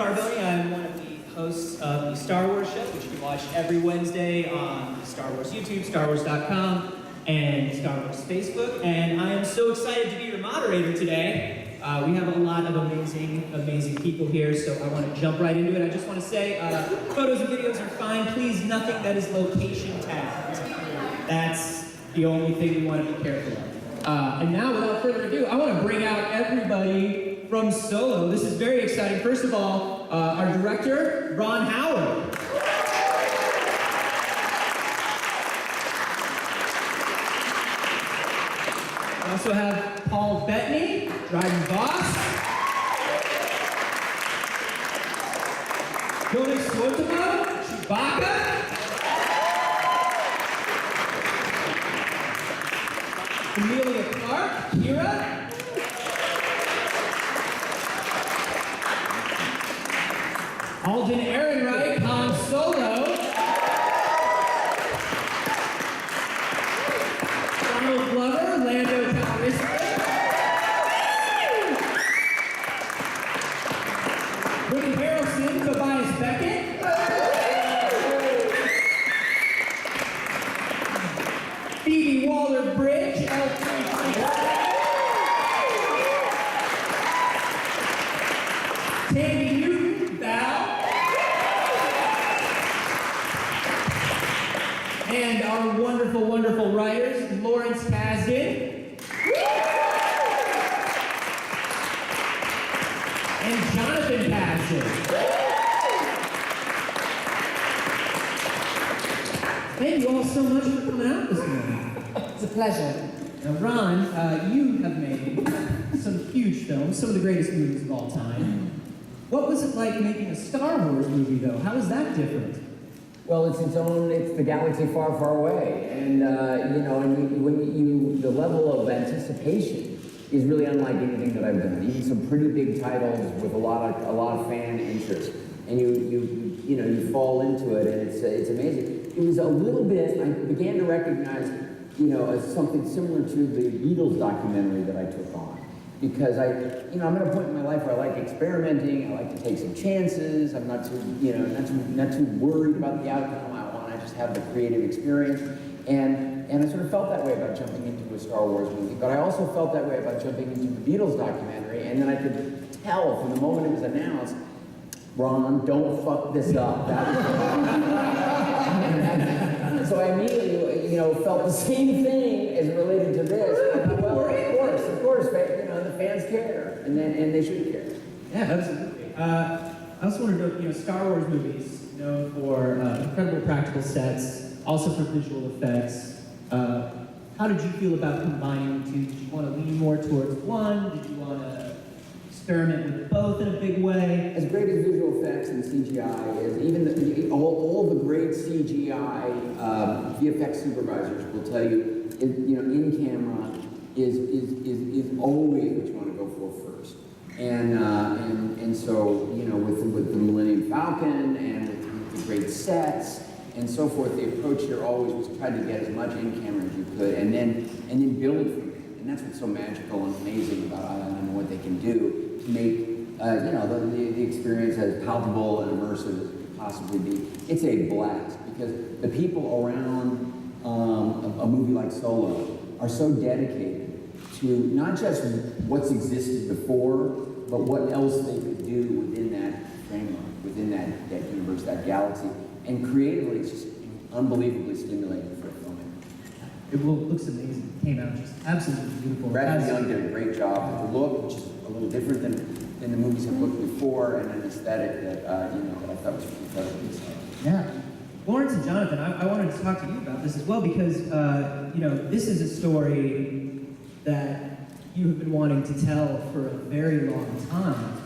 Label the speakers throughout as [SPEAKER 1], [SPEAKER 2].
[SPEAKER 1] Carboni. I'm one of the hosts of the Star Wars Show, which you can watch every Wednesday on the Star Wars YouTube, StarWars.com, and Star Wars Facebook. And I am so excited to be your moderator today. We have a lot of amazing people here, so I want to jump right into it. I just want to say, photos and videos are fine. Please, nothing that is location tagged. That's the only thing we want to be careful of. And now, without further ado, I want to bring out everybody from Solo. This is very exciting. First of all, our director, Ron Howard. We also have Paul Bettany, driving boss. Jonas Sortimo, Chewbacca. Emilia Clarke, Kira. Alden Ehrenreich, Han Solo. Donald Glover, Lando Calrissian. Woody Harrelson, Tobias Beckett. Phoebe Waller-Bridge, L3. Tandy Newton, Val. And our wonderful writers, Lawrence Kasdan. And Jonathan Passion. Thank you all so much for coming out this morning.
[SPEAKER 2] It's a pleasure.
[SPEAKER 1] Now, Ron, you have made some huge films, some of the greatest movies of all time. What was it like making a Star Wars movie, though? How is that different?
[SPEAKER 3] Well, it's the galaxy far, far away. And, the level of anticipation is really unlike anything that I've done. Even some pretty big titles with a lot of fan interest. And you fall into it, and it's amazing. It was a little bit, I began to recognize, as something similar to the Beatles documentary that I took on. Because I'm at a point in my life where I like experimenting, I like to take some chances, I'm not too worried about the outcome, I just have the creative experience. And I sort of felt that way about jumping into a Star Wars movie, but I also felt that way about jumping into the Beatles documentary, and then I could tell from the moment it was announced, Ron, don't fuck this up. So I immediately, felt the same thing as related to this. I thought, well, of course, the fans care, and they should care.
[SPEAKER 1] Yeah, absolutely. I also want to know, Star Wars movies, known for incredible practical sets, also for visual effects. How did you feel about combining the two? Did you want to lean more towards one? Did you want to experiment with both in a big way?
[SPEAKER 3] As great as visual effects and CGI is, even all the great CGI VFX supervisors will tell you, in camera is always what you want to go for first. And so with the Millennium Falcon and with the great sets and so forth, the approach here always was try to get as much in camera as you could, and then build from it. And that's what's so magical and amazing about Island and what they can do to make the experience as palpable and immersive as it could possibly be. It's a blast because the people around a movie like Solo are so dedicated to not just what's existed before, but what else they could do within that framework, within that universe, that galaxy. And creatively, it's just unbelievably stimulating for a filmmaker.
[SPEAKER 1] It looks amazing. It came out just absolutely beautiful.
[SPEAKER 3] Brad Young did a great job with the look, which is a little different than the movies I've looked before, and an aesthetic that that I thought was incredibly exciting.
[SPEAKER 1] Yeah. Lawrence and Jonathan, I wanted to talk to you about this as well because, this is a story that you have been wanting to tell for a very long time.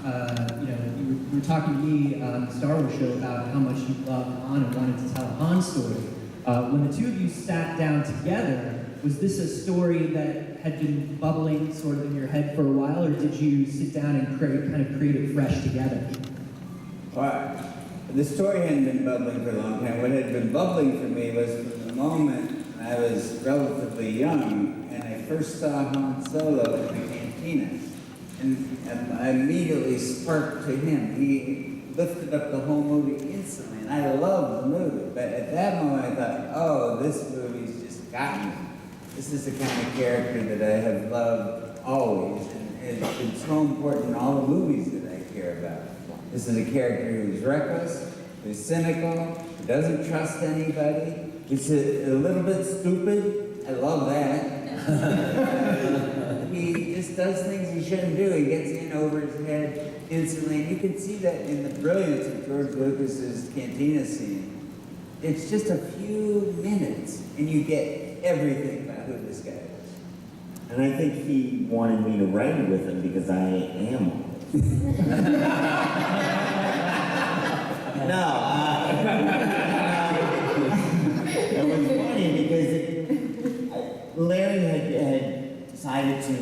[SPEAKER 1] You were talking to me on the Star Wars show about how much you loved Han and wanted to tell a Han story. When the two of you sat down together, was this a story that had been bubbling sort of in your head for a while, or did you sit down and create it fresh together?
[SPEAKER 4] Well, the story hadn't been bubbling for a long time. What had been bubbling for me was from the moment I was relatively young and I first saw Han Solo in the cantina. And I immediately sparked to him. lifted up the whole movie instantly. And I loved the movie, but at that moment I thought, oh, this movie's just got me. This is the kind of character that I have loved always, and it's so important in all the movies that I care about. This is a character who's reckless, who's cynical, who doesn't trust anybody. He's a little bit stupid. I love that. He just does things he shouldn't do. He gets in over his head instantly, and you can see that in the brilliance of George Lucas's Cantina scene. It's just a few minutes, and you get everything about who this guy is.
[SPEAKER 2] And I think he wanted me to write it with him because I am. It was funny because Larry had decided to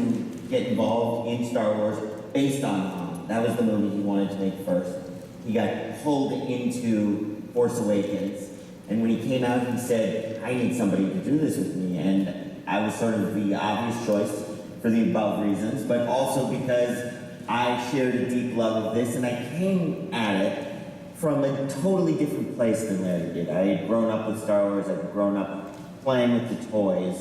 [SPEAKER 2] get involved in Star Wars based on Han. That was the movie he wanted to make first. He got pulled into Force Awakens, and when he came out, he said, I need somebody to do this with me. And I was sort of the obvious choice for the above reasons, but also because I shared a deep love of this, and I came at it from a totally different place than Larry did. I had grown up with Star Wars, I'd grown up playing with the toys,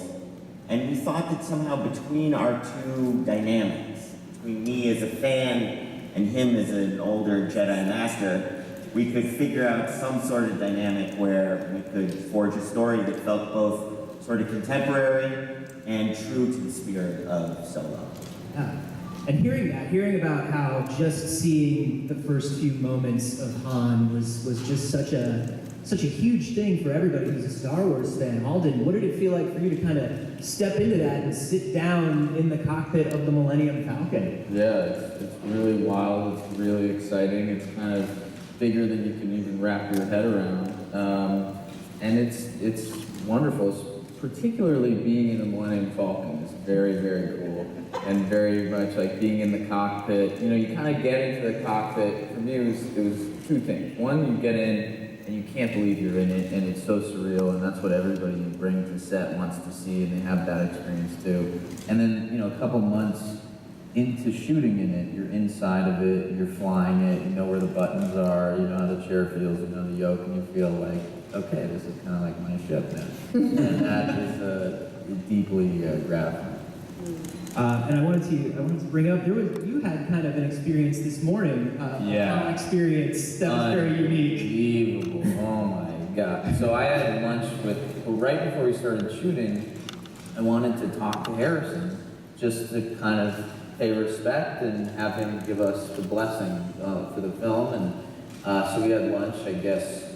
[SPEAKER 2] and we thought that somehow between our two dynamics, between me as a fan and him as an older Jedi Master, we could figure out some sort of dynamic where we could forge a story that felt both sort of contemporary and true to the spirit of Solo.
[SPEAKER 1] Yeah. And hearing about how just seeing the first few moments of Han was just such a huge thing for everybody who's a Star Wars fan. Alden, what did it feel like for you to kind of step into that and sit down in the cockpit of the Millennium Falcon?
[SPEAKER 5] Yeah, it's really wild. It's really exciting. It's kind of bigger than you can even wrap your head around, and it's wonderful. Particularly being in the Millennium Falcon is very, very cool, and very much like being in the cockpit. You know, you kind of get into the cockpit. For me, it was two things. One, you get in and you can't believe you're in it, and it's so surreal, and that's what everybody you bring to set wants to see, and they have that experience too. And then, you know, a couple months into shooting in it, you're inside of it, you're flying it, you know where the buttons are, you know how the chair feels, you know the yoke, and you feel like, okay, this is kind of like my ship now. And that is deeply gratifying.
[SPEAKER 1] And I wanted to bring up, you had kind of an experience this morning,
[SPEAKER 5] Yeah.
[SPEAKER 1] an experience that was very unique.
[SPEAKER 5] Unbelievable. Oh my God. So I had lunch right before we started shooting, I wanted to talk to Harrison just to kind of pay respect and have him give us the blessing for the film. And so we had lunch, I guess,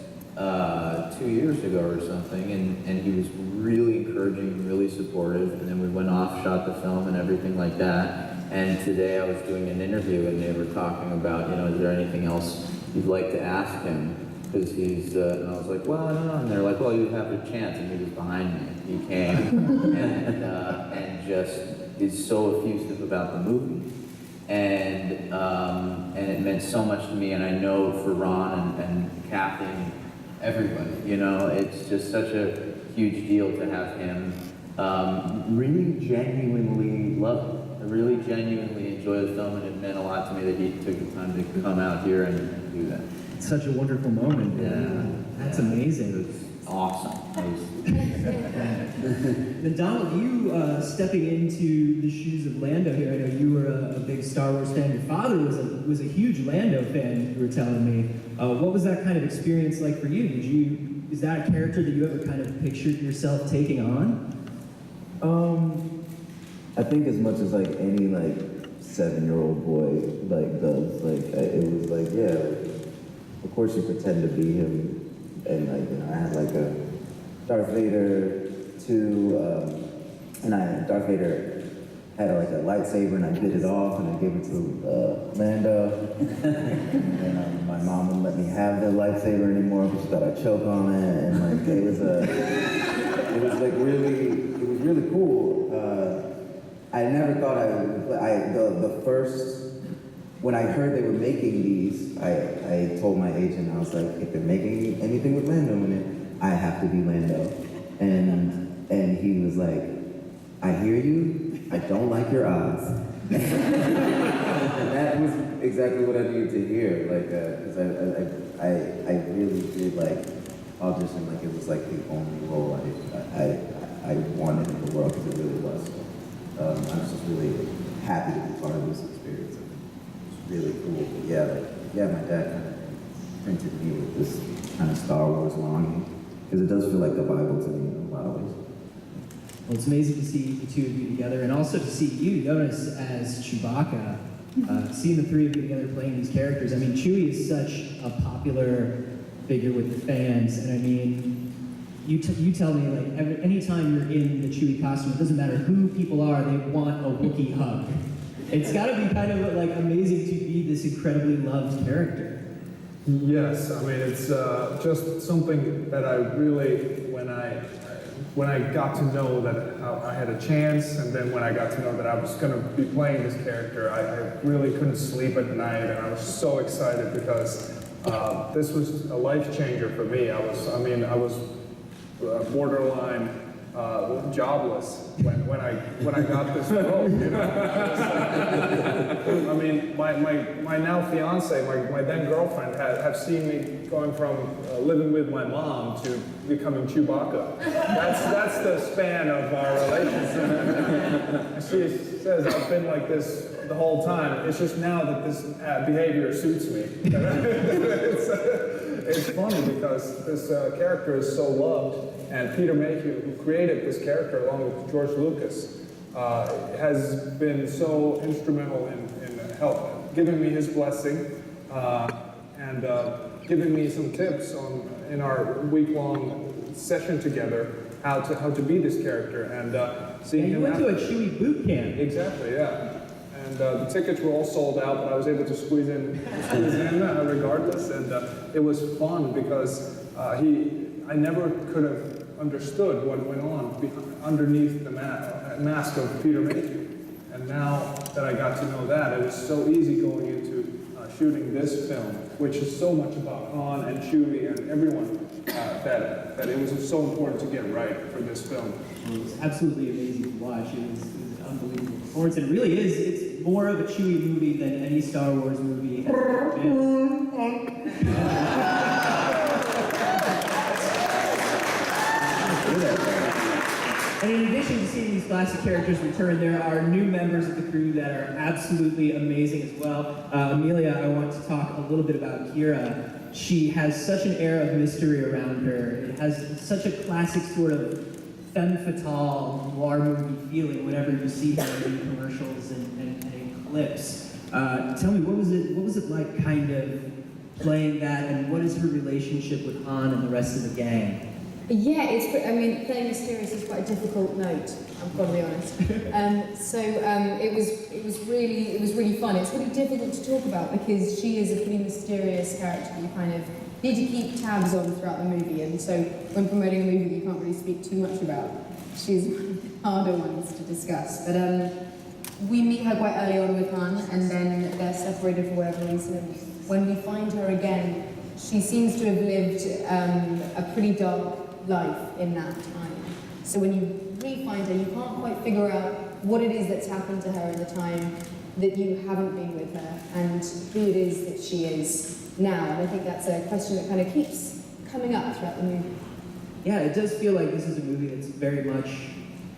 [SPEAKER 5] 2 years ago or something, and he was really encouraging, really supportive, and then we went off, shot the film and everything like that. And today I was doing an interview and they were talking about, you know, is there anything else you'd like to ask him? Because he's, and I was like, well, I don't know. And they're like, well, you have a chance. And he was behind me. He came and just is so effusive about the movie. And it meant so much to me, and I know for Ron and Kathy and everybody, you know, it's just such a huge deal to have him really genuinely love it. I really genuinely enjoy the film, and it meant a lot to me that he took the time to come out here and do that.
[SPEAKER 1] It's such a wonderful moment.
[SPEAKER 5] Yeah.
[SPEAKER 1] That's amazing.
[SPEAKER 5] It was awesome.
[SPEAKER 1] Then Donald, you stepping into the shoes of Lando here. I know you were a big Star Wars fan. Your father was a huge Lando fan. You were telling me. What was that kind of experience like for you? Is that a character that you ever kind of pictured yourself taking on?
[SPEAKER 6] I think as much as like any like 7-year-old boy like does, like it was like, yeah, like, of course you pretend to be him, and like, you know, I had like a Darth Vader 2, and Darth Vader had like a lightsaber, and I bit it off and I gave it to Lando, and then my mom wouldn't let me have the lightsaber anymore because she thought I'd choke on it, and like it was really cool. I never thought when I heard they were making these, I told my agent, I was like, if they're making anything with Lando in it, I have to be Lando. And he was like, I hear you, I don't like your odds, And that was exactly what I needed to hear, like, because I really did like audition like it was like the only role I wanted in the world, because it really was. So, I was just really happy to be part of this experience. It's really cool. But yeah, my dad kind of printed me with this kind of Star Wars longing, because it does feel like the Bible to me in a lot of ways.
[SPEAKER 1] Well, it's amazing to see the two of you together, and also to see you, Jonas, as Chewbacca. Seeing the three of you together playing these characters. I mean, Chewie is such a popular figure with the fans, and I mean, you tell me, like, anytime you're in the Chewie costume, it doesn't matter who people are, they want a Wookiee hug. It's got to be kind of like amazing to be this incredibly loved character.
[SPEAKER 7] Yes, I mean, it's just something that I really, when I got to know that I had a chance, and then when I got to know that I was going to be playing this character, I really couldn't sleep at night, and I was so excited because this was a life changer for me. I was borderline jobless when I got this role. You know? I mean, my now fiance, my then girlfriend, have seen me going from living with my mom to becoming Chewbacca. That's the span of our relationship. She says I've been like this the whole time. It's just now that this behavior suits me. It's funny because this character is so loved, and Peter Mayhew, who created this character along with George Lucas, has been so instrumental in giving me his blessing and giving me some tips in our week-long session together how to be this character, and seeing
[SPEAKER 1] You
[SPEAKER 7] him.
[SPEAKER 1] went to a Chewie boot camp.
[SPEAKER 7] Exactly, yeah. And the tickets were all sold out, but I was able to squeeze in regardless, and it was fun because I never could have understood what went on underneath the mask of Peter Mayhew. And now that I got to know that, it was so easy going into shooting this film, which is so much about Han and Chewie and everyone, that it was so important to get right for this film.
[SPEAKER 1] It was absolutely amazing to watch. It was an unbelievable performance. And it really is. It's more of a Chewie movie than any Star Wars movie has ever been. And in addition to seeing these classic characters return, there are new members of the crew that are absolutely amazing as well. Amelia, I want to talk a little bit about Kira. She has such an air of mystery around her. It has such a classic sort of femme fatale noir movie feeling whenever you see her in commercials and in clips. Tell me, what was it like kind of playing that, and what is her relationship with Han and the rest of the gang?
[SPEAKER 8] Yeah, playing Mysterious is quite a difficult note, I've got to be honest. It was really fun. It's really difficult to talk about because she is a pretty mysterious character that you kind of need to keep tabs on throughout the movie, and so when promoting a movie you can't really speak too much about, she's one of the harder ones to discuss. But we meet her quite early on with Han, and then they're separated for whatever reason. When we find her again, she seems to have lived a pretty dark life in that time. So when you re-find her, you can't quite figure out what it is that's happened to her in the time that you haven't been with her, and who it is that she is now. And I think that's a question that kind of keeps coming up throughout the movie.
[SPEAKER 1] Yeah, it does feel like this is a movie that's very much,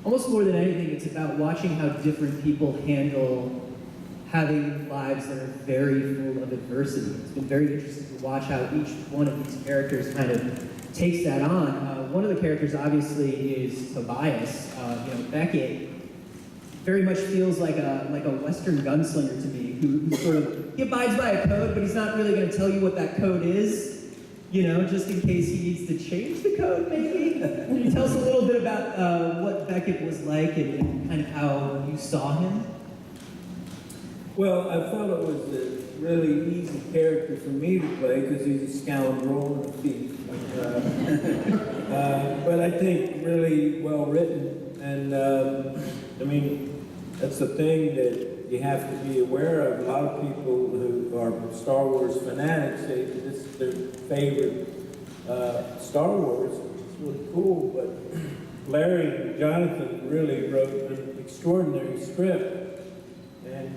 [SPEAKER 1] almost more than anything, it's about watching how different people handle having lives that are very full of adversity. It's been very interesting to watch how each one of these characters kind of takes that on. One of the characters obviously is Tobias. Beckett very much feels like a Western gunslinger to me, who sort of, he abides by a code, but he's not really going to tell you what that code is, just in case he needs to change the code, maybe. Can you tell us a little bit about what Beckett was like and kind of how you saw him?
[SPEAKER 9] Well, I felt it was a really easy character for me to play because he's a scoundrel and a thief. But I think really well written, and that's the thing that you have to be aware of. A lot of people who are Star Wars fanatics say that this is their favorite Star Wars, which is really cool, but Larry and Jonathan really wrote an extraordinary script, and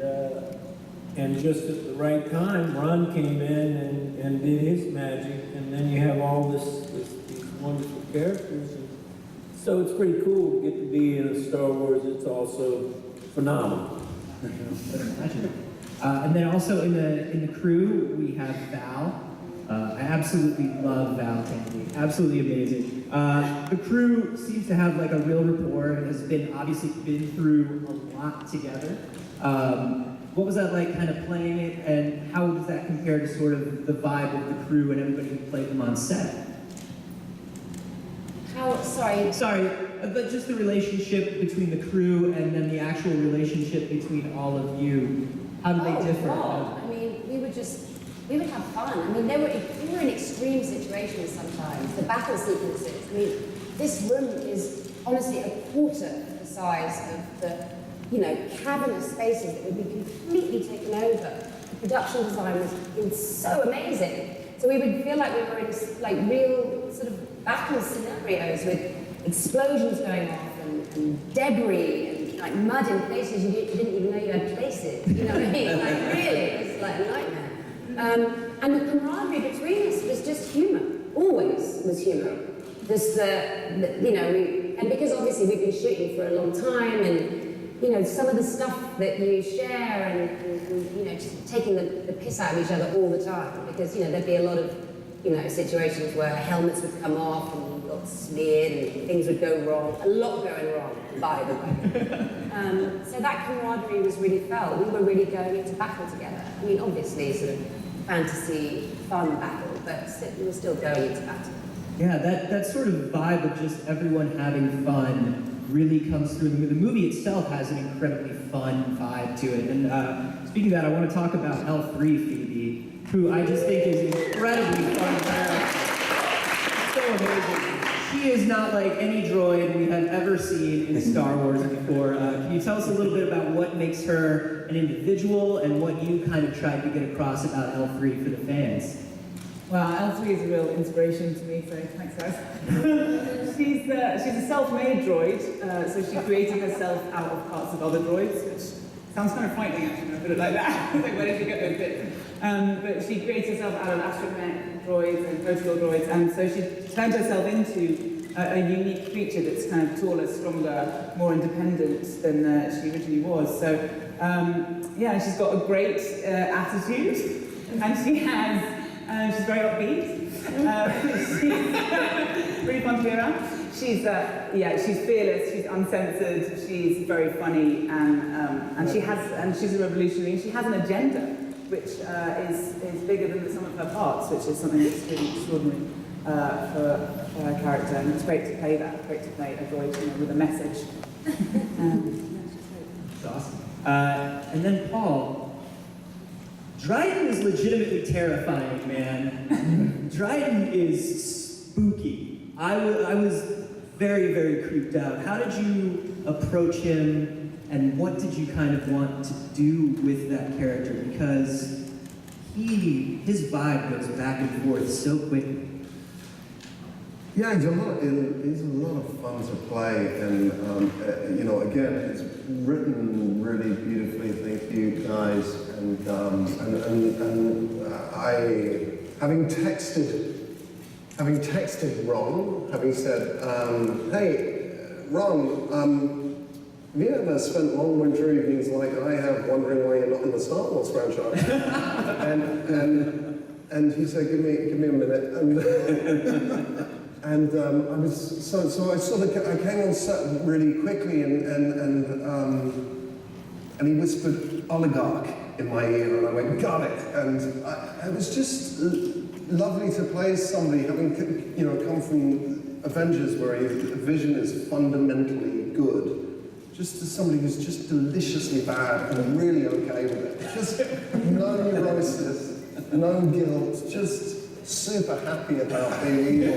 [SPEAKER 9] and just at the right time, Ron came in and did his magic, and then you have all these wonderful characters. And so it's pretty cool to get to be in a Star Wars. It's also phenomenal.
[SPEAKER 1] And then also in the crew, we have Val. I absolutely love Val Kennedy. Absolutely amazing. The crew seems to have like a real rapport and has obviously been through a lot together. What was that like kind of playing it, and how does that compare to sort of the vibe of the crew and everybody who played them on set? Sorry, but just the relationship between the crew and then the actual relationship between all of you. How do they differ?
[SPEAKER 10] God. I mean, we would have fun. I mean, we were in extreme situations sometimes. The battle sequences. I mean, this room is honestly a quarter the size of the, cavernous spaces that would be completely taken over. The production design was so amazing. So we would feel like we were in like real sort of battle scenarios with explosions going off and debris and like mud in places you didn't even know you had places. You know what I mean? Like really, it was like a nightmare. And the camaraderie between us was just humour. Always was humour. Just and because obviously we've been shooting for a long time, and some of the stuff that you share and just taking the piss out of each other all the time, because there'd be a lot of situations where helmets would come off and you got smeared and things would go wrong. A lot going wrong, by the way. So that camaraderie was really felt. We were really going into battle together. I mean, obviously, sort of fantasy, fun battle, but we were still going into battle.
[SPEAKER 1] Yeah, that sort of vibe of just everyone having fun really comes through. The movie itself has an incredibly fun vibe to it. And speaking of that, I want to talk about L3 Phoebe, who I just think is incredibly fun character. So amazing. She is not like any droid we have ever seen in Star Wars before. Can you tell us a little bit about what makes her an individual and what you kind of tried to get across about L3 for the fans?
[SPEAKER 11] Well, L3 is a real inspiration to me, so thanks guys. She's a self-made droid, so she created herself out of parts of other droids, which sounds kind of frightening actually when I put it like that. Like, where did she get those bits? But she created herself out of astromech droids and protocol droids, and so she turned herself into a unique creature that's kind of taller, stronger, more independent than she originally was. So, she's got a great attitude, and she has. She's very upbeat. She's really fun to be around. She's fearless. She's uncensored. She's very funny, and she's a revolutionary. She has an agenda, which is bigger than the sum of her parts, which is something that's really extraordinary for her character. And it's great to play that. Great to play a droid, with a message.
[SPEAKER 1] That's awesome. And then Paul. Dryden is legitimately terrifying, man. Dryden is spooky. I was very, very creeped out. How did you approach him, and what did you kind of want to do with that character? Because his vibe goes back and forth so quickly.
[SPEAKER 12] Yeah, he's a lot of fun to play, and again, it's written really beautifully. Thank you guys, and I, having texted Ron, having said, hey, Ron, have you ever spent long winter evenings like I have, wondering why you're not in the Star Wars franchise? and he said, give me a minute, and I was so I came on set really quickly, and he whispered oligarch in my ear, and I went, got it. And it was just lovely to play somebody having come from Avengers, where Vision is fundamentally good, just as somebody who's just deliciously bad and really okay with it. Just no neurosis, no guilt, just super happy about being evil.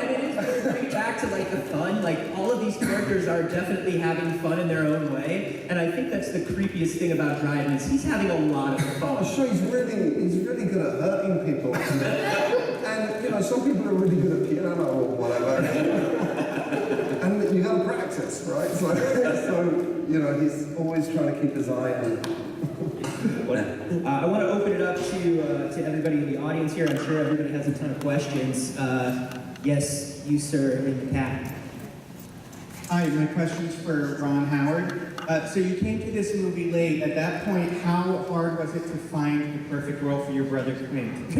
[SPEAKER 1] And it is bring it back to like the fun. Like all of these characters are definitely having fun in their own way, and I think that's the creepiest thing about Dryden is he's having a lot of fun.
[SPEAKER 12] Oh, sure, he's really good at hurting people, and some people are really good at piano or whatever. And you got to practice, right? So you know, he's always trying to keep his eye on.
[SPEAKER 1] I want to open it up to everybody in the audience here. I'm sure everybody has a ton of questions. Yes, you, sir, in the cap.
[SPEAKER 13] Hi, my question's for Ron Howard. So you came to this movie late. At that point, how hard was it to find the perfect role for your brother Quint?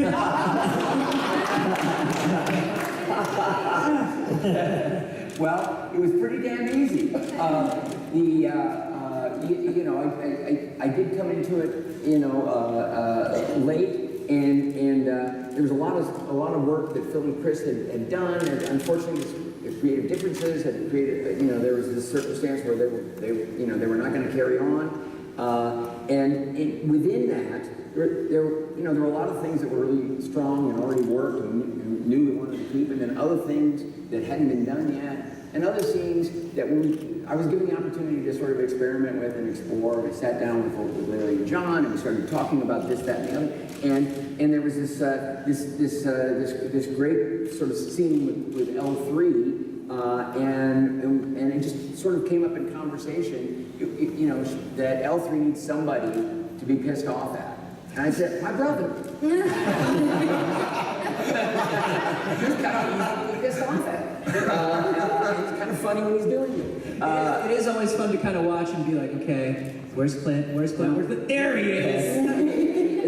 [SPEAKER 3] Well, it was pretty damn easy. You know, I did come into it, you know, late, and there was a lot of work that Phil and Chris had done, and unfortunately, the creative differences had created, you know, there was this circumstance where they were not going to carry on, and within that, there were a lot of things that were really strong and already worked and knew we wanted to keep, and then other things that hadn't been done yet, and other scenes that I was given the opportunity to sort of experiment with and explore. And I sat down with Larry and John, and we started talking about this, that, and the other. And there was this great sort of scene with L3, and it just sort of came up in conversation. You know, that L3 needs somebody to be pissed off at. And I said, my brother. He's kind of pissed off at. It's kind of funny when he's doing it.
[SPEAKER 1] It is always fun to kind of watch and be like, okay, where's Clint? Where's Clint? There he is!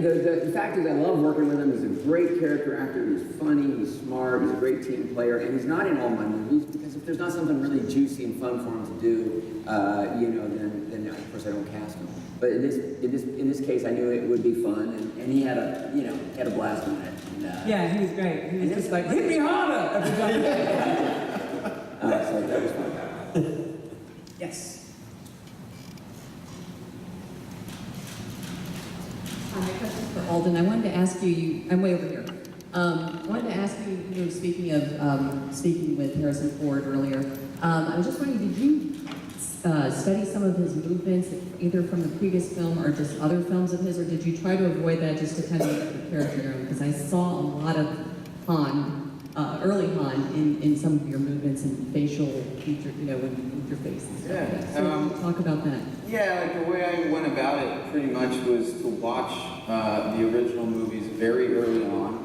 [SPEAKER 3] The fact is I love working with him. He's a great character actor. He's funny, he's smart, he's a great team player, and he's not in all my movies because if there's not something really juicy and fun for him to do, you know, then of course I don't cast him. But in this case, I knew it would be fun, and he had a blast on it. And,
[SPEAKER 11] Yeah, he was great. He was just like, hit me harder every time.
[SPEAKER 3] So that was fun.
[SPEAKER 1] Yes.
[SPEAKER 14] My question for Alden. I wanted to ask you, I'm way over here. I wanted to ask you, you know, speaking of speaking with Harrison Ford earlier, I was just wondering, did you study some of his movements, either from the previous film or just other films of his, or did you try to avoid that just to kind of make the character your own? Because I saw a lot of Han, early Han, in some of your movements and facial feature, you know, with your face and stuff.
[SPEAKER 15] Yeah,
[SPEAKER 14] So talk about that.
[SPEAKER 15] Yeah, like the way I went about it pretty much was to watch the original movies very early on,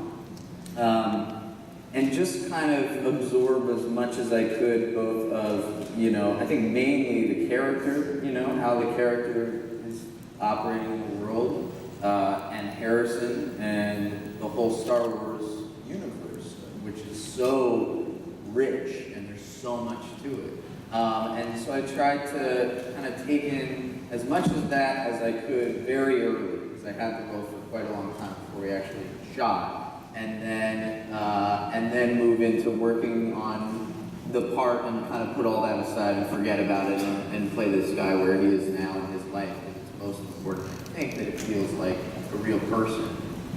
[SPEAKER 15] and just kind of absorb as much as I could, both of, you know, I think mainly the character, you know, how the character is operating in the world, and Harrison, and the whole Star Wars universe, which is so rich, and there's so much to it. And so I tried to kind of take in as much of that as I could very early, because I had to go for quite a long time before we actually shot, and then move into working on the part and kind of put all that aside and forget about it and play this guy where he is now in his life. It's most important, I think, that it feels like a real person.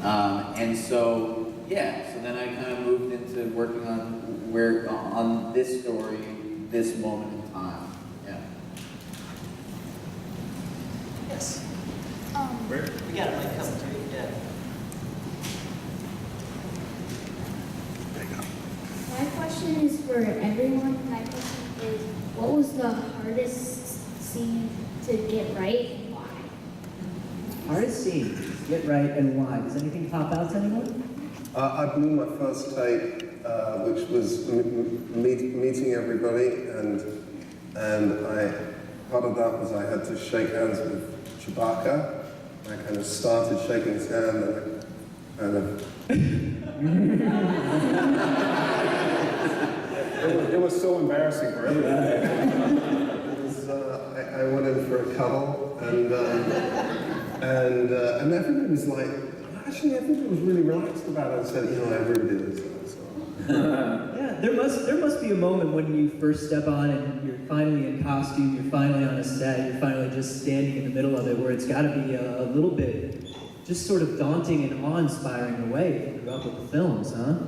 [SPEAKER 15] And so, yeah, so then I kind of moved into working on this story, this moment in time. Yeah.
[SPEAKER 1] Yes.
[SPEAKER 16] We got a mic coming to you. Yeah.
[SPEAKER 17] My question is for everyone. My question is, what was the hardest scene to get right and why?
[SPEAKER 1] Hardest scene, get right and why. Does anything pop out to anyone?
[SPEAKER 12] I blew my first take, which was meeting everybody, and part of that was I had to shake hands with Chewbacca. I kind of started shaking his hand, and I kind of.
[SPEAKER 7] It was so embarrassing for everybody.
[SPEAKER 12] I went in for a cuddle, and everybody was like, actually, I think it was really relaxed about it. I said, you know, I really did this.
[SPEAKER 1] Yeah, there must be a moment when you first step on and you're finally in costume, you're finally on a set, you're finally just standing in the middle of it, where it's got to be a little bit just sort of daunting and awe-inspiring in a way if you grew up with the films, huh?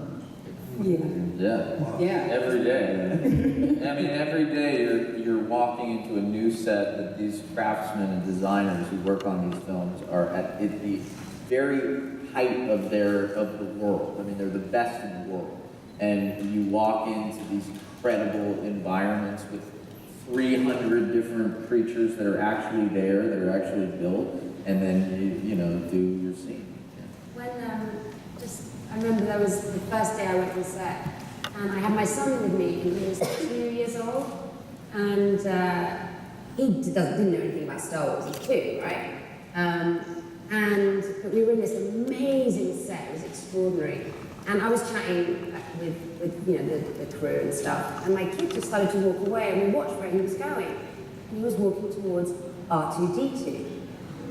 [SPEAKER 5] Yeah. Every day. I mean, every day you're walking into a new set that these craftsmen and designers who work on these films are at the very height of the world. I mean, they're the best in the world. And you walk into these incredible environments with 300 different creatures that are actually there, that are actually built, and then you know, do your scene.
[SPEAKER 10] When, I remember that was the first day I went on set, and I had my son with me, and he was 2 years old, and he didn't know anything about Star Wars, he's 2, right? But we were in this amazing set, it was extraordinary, and I was chatting with you know, the crew and stuff, and my kid just started to walk away, and we watched where he was going, and he was walking towards R2-D2.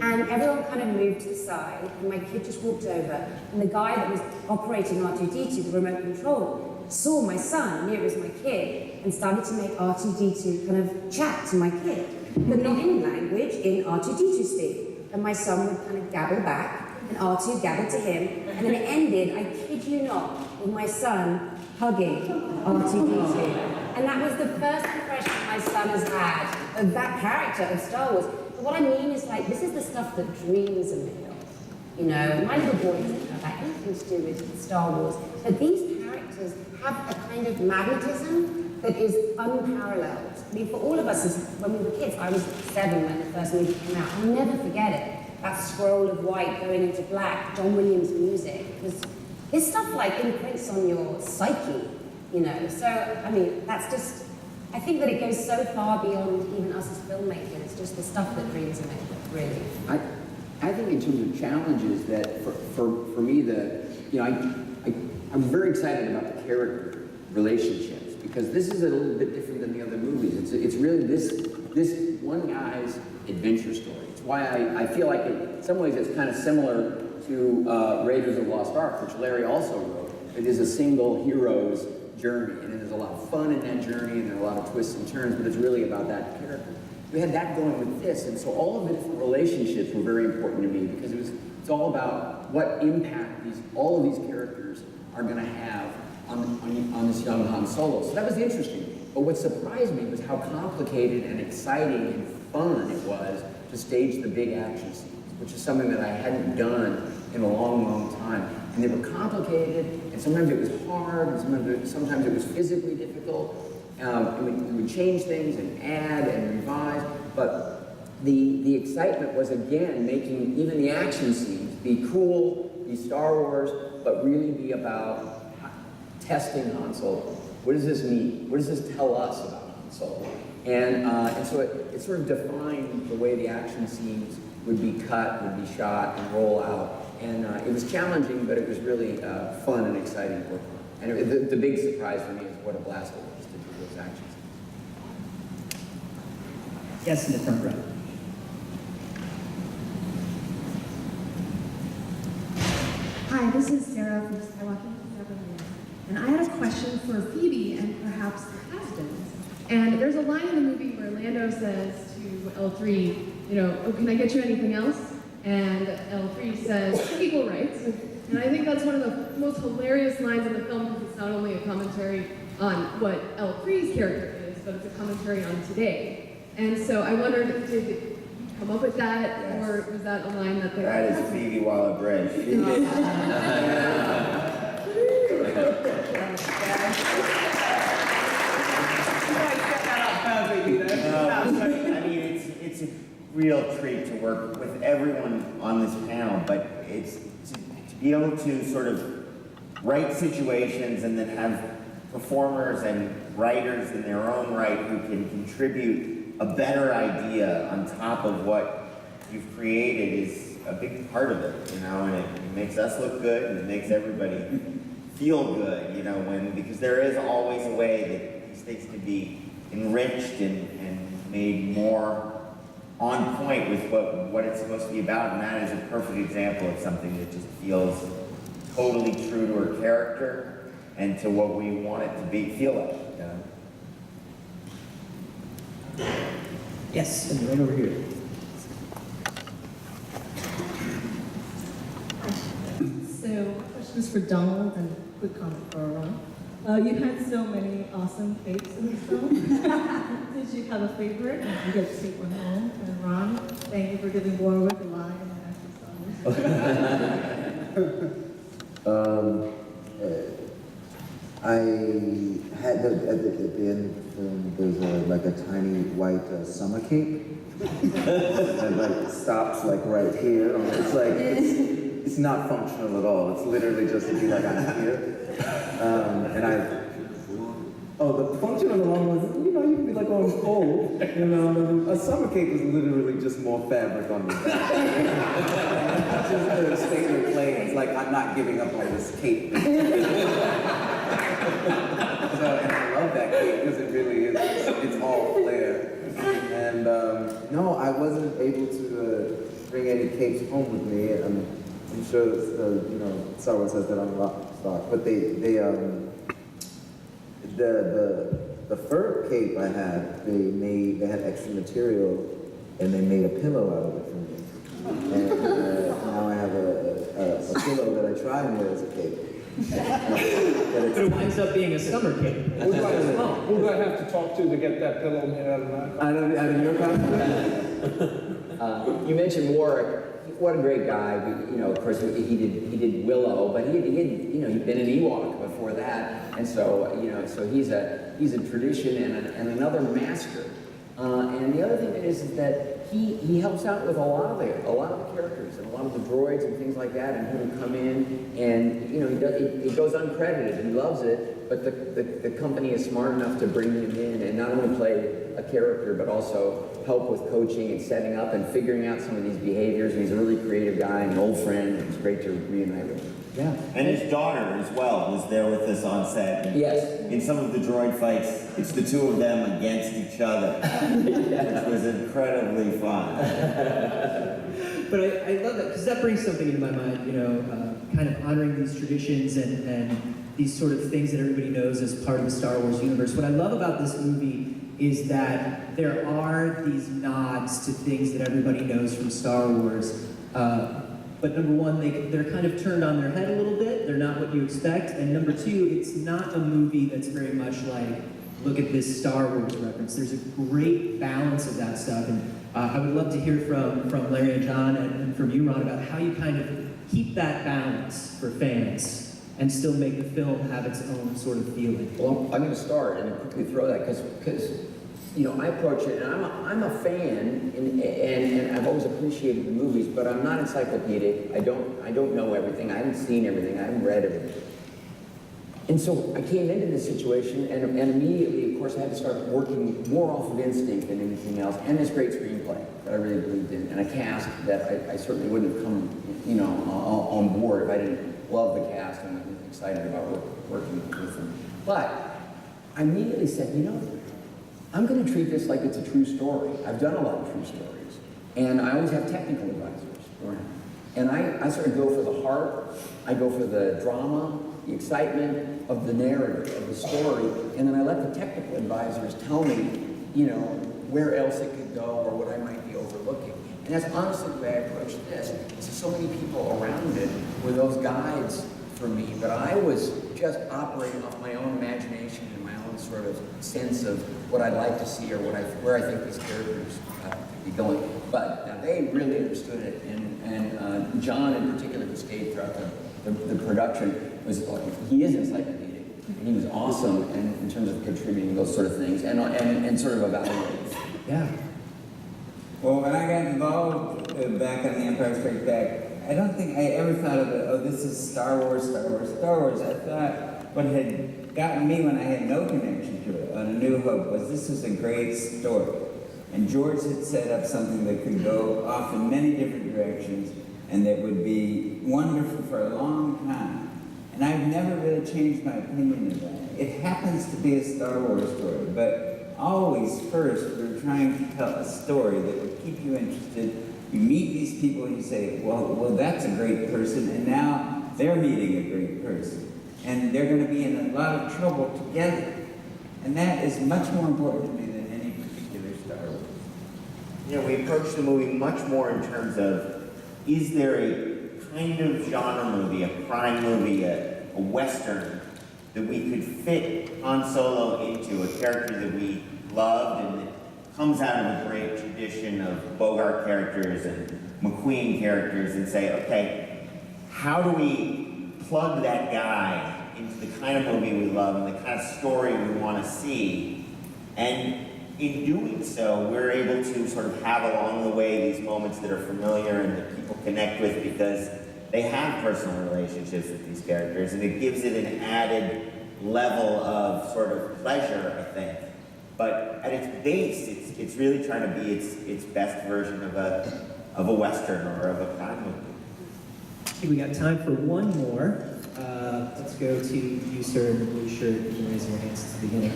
[SPEAKER 10] And everyone kind of moved to the side, and my kid just walked over, and the guy that was operating R2-D2, the remote control, saw my son, knew it was my kid, and started to make R2-D2 kind of chat to my kid, but not in language, in R2-D2 speak. And my son would kind of gabble back, and R2 gabbled to him, and then it ended, I kid you not, with my son hugging R2-D2. And that was the first impression my son has had of that character of Star Wars. What I mean is, like, this is the stuff that dreams are made of. You know, my little boy doesn't have anything to do with Star Wars, but these characters have a kind of magnetism that is unparalleled. I mean, for all of us, when we were kids, I was 7 when the first movie came out. I'll never forget it. That scroll of white going into black, John Williams' music. This stuff, like, imprints on your psyche, you know. So, I mean, that's just... I think that it goes so far beyond even us as filmmakers. It's just the stuff that dreams are made of, really.
[SPEAKER 3] I think in terms of challenges that for me, you know, I'm very excited about the character relationships, because this is a little bit different than the other movies. It's really this one guy's adventure story. It's why I feel like in some ways it's kind of similar to Raiders of the Lost Ark, which Larry also wrote. It is a single hero's journey, and there's a lot of fun in that journey, and there are a lot of twists and turns, but it's really about that character. We had that going with this, and so all of the different relationships were very important to me, because it's all about what impact all of these characters are going to have on this young Han Solo. So that was interesting. But what surprised me was how complicated and exciting and fun it was to stage the big action scenes, which is something that I hadn't done in a long, long time. And they were complicated, and sometimes it was hard, and sometimes it was physically difficult. We would change things and add and revise, but the excitement was, again, making even the action scenes be cool, be Star Wars, but really be about testing Han Solo. What does this mean? What does this tell us about Han Solo? And so it sort of defined the way the action scenes would be cut, would be shot, and roll out. And it was challenging, but it was really fun and exciting work. And the big surprise for me is what a blast it was to do those actions.
[SPEAKER 16] Yes, in the front row.
[SPEAKER 18] Hi, this is Sarah from Skywalking Neverland, and I had a question for Phoebe and perhaps the Hastings. And there's a line in the movie where Lando says to L3, you know, oh, can I get you anything else? And L3 says, equal rights. And I think that's one of the most hilarious lines in the film, because it's not only a commentary on what L3's character is, but it's a commentary on today. And so I wondered, did you come up with that,
[SPEAKER 2] Yes.
[SPEAKER 18] or was that a line that they
[SPEAKER 2] That is Phoebe Waller-Bridge. She did. I mean, it's a real treat to work with everyone on this panel, but it's to be able to sort of write situations and then have performers and writers in their own right who can contribute a better idea on top of what you've created is a big part of it, you know, and it makes us look good and it makes everybody feel good, you know, because there is always a way that these things can be enriched and made more on point with what it's supposed to be about, and that is a perfect example of something that just feels totally true to her character and to what we want it to feel like, you know?
[SPEAKER 16] Yes, and right over here.
[SPEAKER 19] So, question is for Donald and a quick comment for Ron. You had so many awesome cakes in this film. Did you have a favorite? And you get to take one home. And Ron, thank you for giving Warwick a line in the
[SPEAKER 6] I had at the end film, there's like a tiny white summer cape that like stops like right here. It's like it's not functional at all. It's literally just to be like I'm here. The function of the long ones, you know, you can be like on cold. You know, a summer cape is literally just more fabric on your back. Just the statement play. It's like I'm not giving up on this cape. And I love that cape because it really is. It's all flair. And no, I wasn't able to bring any capes home with me. I'm sure that, you know, Star Wars has that on stock, but the fur cape I had, they had extra material, and they made a pillow out of it for me. And now I have a pillow that I try and wear as a cape.
[SPEAKER 1] But it winds up being a summer cape.
[SPEAKER 7] Who do I have to talk to get that pillow made out of that?
[SPEAKER 3] Out of your You mentioned Warwick. What a great guy. You know, of course, he did Willow, but he'd been an Ewok before that, and so so he's a tradition and another master. And the other thing is that he helps out with a lot of the characters and a lot of the droids and things like that, and he would come in and it goes uncredited. He loves it, but the company is smart enough to bring him in and not only play a character, but also help with coaching and setting up and figuring out some of these behaviors. And he's a really creative guy and an old friend, and it's great to reunite with him.
[SPEAKER 2] Yeah. And his daughter as well was there with us on set. And
[SPEAKER 3] yes.
[SPEAKER 2] In some of the droid fights, it's the two of them against each other, which was incredibly fun.
[SPEAKER 1] But I love that, because that brings something into my mind, you know, kind of honoring these traditions and these sort of things that everybody knows as part of the Star Wars universe. What I love about this movie is that there are these nods to things that everybody knows from Star Wars. But number one, they're kind of turned on their head a little bit. They're not what you expect. And number two, it's not a movie that's very much like, look at this Star Wars reference. There's a great balance of that stuff. And I would love to hear from Larry and John and from you, Ron, about how you kind of keep that balance for fans and still make the film have its own sort of feeling.
[SPEAKER 3] Well, I'm going to start and quickly throw that because you know, I approach it, and I'm a fan, and I've always appreciated the movies, but I'm not encyclopedic. I don't know everything. I haven't seen everything. I haven't read everything. And so I came into this situation, and immediately, of course, I had to start working more off of instinct than anything else, and this great screenplay that I really believed in, and a cast that I certainly wouldn't have come, you know, on board if I didn't love the cast and was excited about working with them. But I immediately said, you know, I'm going to treat this like it's a true story. I've done a lot of true stories. And I always have technical advisors. And I sort of go for the heart, I go for the drama, the excitement of the narrative, of the story, and then I let the technical advisors tell me, you know, where else it could go or what I might be overlooking. And that's honestly the way I approached this. So many people around it were those guides for me, but I was just operating off my own imagination and my own sort of sense of what I'd like to see or where I think these characters could be going. But now they really understood it, and John in particular, who stayed throughout the production, he is encyclopedic, and he was awesome in terms of contributing those sort of things and sort of evaluating.
[SPEAKER 1] Yeah.
[SPEAKER 4] Well, when I got involved back on The Empire Strikes Back, I don't think I ever thought of it, oh, this is Star Wars. I thought what had gotten me when I had no connection to it on A New Hope was this was a great story. And George had set up something that could go off in many different directions and that would be wonderful for a long time. And I've never really changed my opinion of that. It happens to be a Star Wars story, but always first we're trying to tell a story that would keep you interested. You meet these people and you say, well, that's a great person, and now they're meeting a great person. And they're going to be in a lot of trouble together. And that is much more important to me than any particular Star Wars.
[SPEAKER 2] You know, we approach the movie much more in terms of, is there a kind of genre movie, a crime movie, a Western, that we could fit Han Solo into, a character that we loved and that comes out of a great tradition of Bogart characters and McQueen characters, and say, okay, how do we plug that guy into the kind of movie we love and the kind of story we want to see, And in doing so, we're able to sort of have along the way these moments that are familiar and that people connect with because they have personal relationships with these characters, and it gives it an added level of sort of pleasure, I think. But at its base, it's really trying to be its best version of a Western or of a crime movie.
[SPEAKER 1] I think we got time for one more. Let's go to you, sir, in the blue shirt. You can raise your hands at the beginning.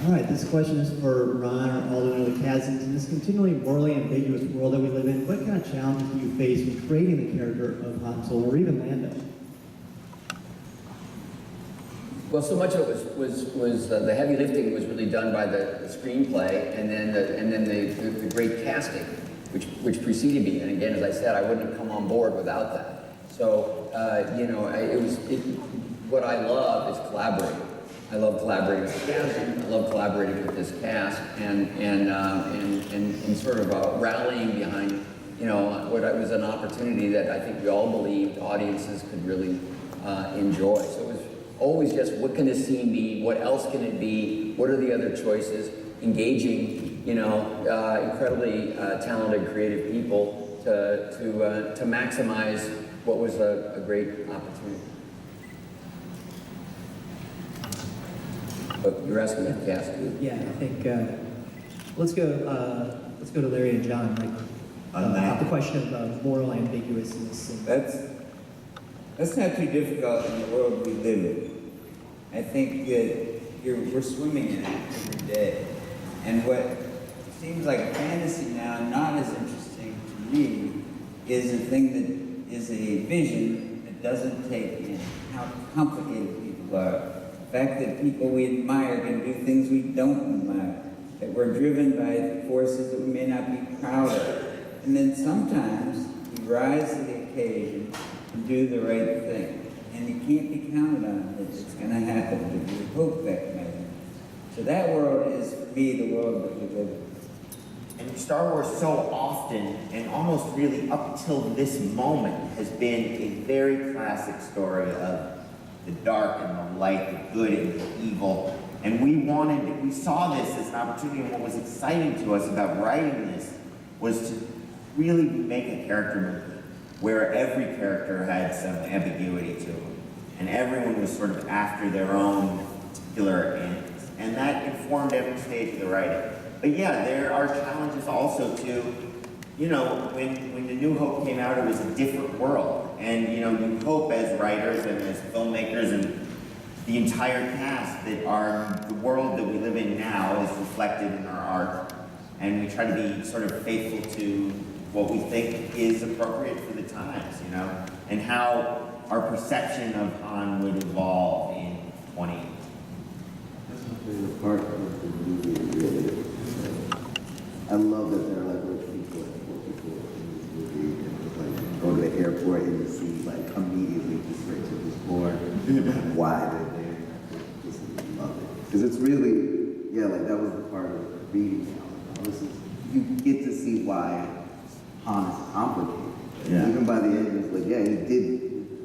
[SPEAKER 20] All right, this question is for Ron or Alden or the Kazans. In this continually morally ambiguous world that we live in, what kind of challenges do you face when creating the character of Han Solo or even Lando?
[SPEAKER 3] Well, so much of it was the heavy lifting was really done by the screenplay, and then the great casting, which preceded me. And again, as I said, I wouldn't have come on board without that. So you know, what I love is collaborating. I love collaborating with the casting. I love collaborating with this cast, and sort of rallying behind, you know, what was an opportunity that I think we all believed audiences could really enjoy. So it was always just, what can this scene be? What else can it be? What are the other choices? Engaging, you know, incredibly talented, creative people to maximize what was a great opportunity. But you're asking that cast too.
[SPEAKER 1] Yeah, I think let's go to Larry and John. Like the question of moral ambiguousness.
[SPEAKER 4] That's not too difficult in the world we live in. I think that we're swimming in it every day. And what seems like fantasy now, not as interesting to me, is a thing that is a vision that doesn't take in how complicated people are. The fact that people we admire can do things we don't admire. That we're driven by forces that we may not be proud of. And then sometimes we rise to the occasion and do the right thing. And you can't be counted on that it's going to happen. There's hope that may. So that world is, for me, the world that we live in.
[SPEAKER 2] And Star Wars so often, and almost really up till this moment, has been a very classic story of the dark and the light, the good and the evil. And we saw this as an opportunity, and what was exciting to us about writing this was to really make a character movie where every character had some ambiguity to them, and everyone was sort of after their own particular ends. And that informed every stage of the writing. But yeah, there are challenges also to, you know, when The New Hope came out, it was a different world. And, you know, you hope as writers and as filmmakers and the entire cast that the world that we live in now is reflected in our art. And we try to be sort of faithful to what we think is appropriate for the times, you know, and how our perception of Han would evolve in 20.
[SPEAKER 6] That's my favorite part of the movie, really. I love that there are like rich people and poor people in this movie, and just like go to the airport and you see like immediately just rich and just poor, why they're there. I just love it because it's really, yeah, like that was the part of reading now. This is, you get to see why Han is complicated.
[SPEAKER 2] Yeah.
[SPEAKER 6] Even by the end, it's like, yeah,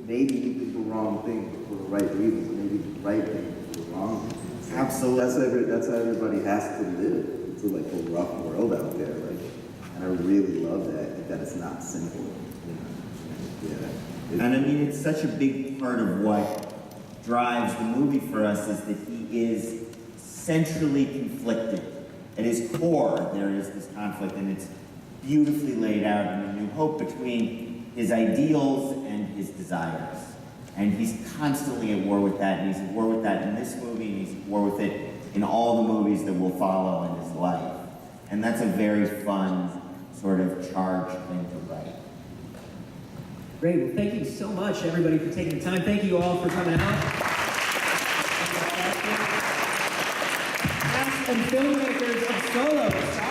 [SPEAKER 6] maybe he did the wrong thing for the right reasons, maybe the right thing for the wrong reasons.
[SPEAKER 2] Absolutely.
[SPEAKER 6] That's how everybody has to live. It's like a rough world out there, like, and I really love that it's not simple. You know? Yeah.
[SPEAKER 2] And I mean, it's such a big part of what drives the movie for us is that he is centrally conflicted. At his core, there is this conflict, and it's beautifully laid out in A New Hope between his ideals and his desires. And he's constantly at war with that, and he's at war with that in this movie, and he's at war with it in all the movies that will follow in his life. And that's a very fun, sort of charged thing to write.
[SPEAKER 1] Great. Well, thank you so much, everybody, for taking the time. Thank you all for coming out. Cast and filmmakers of Solo.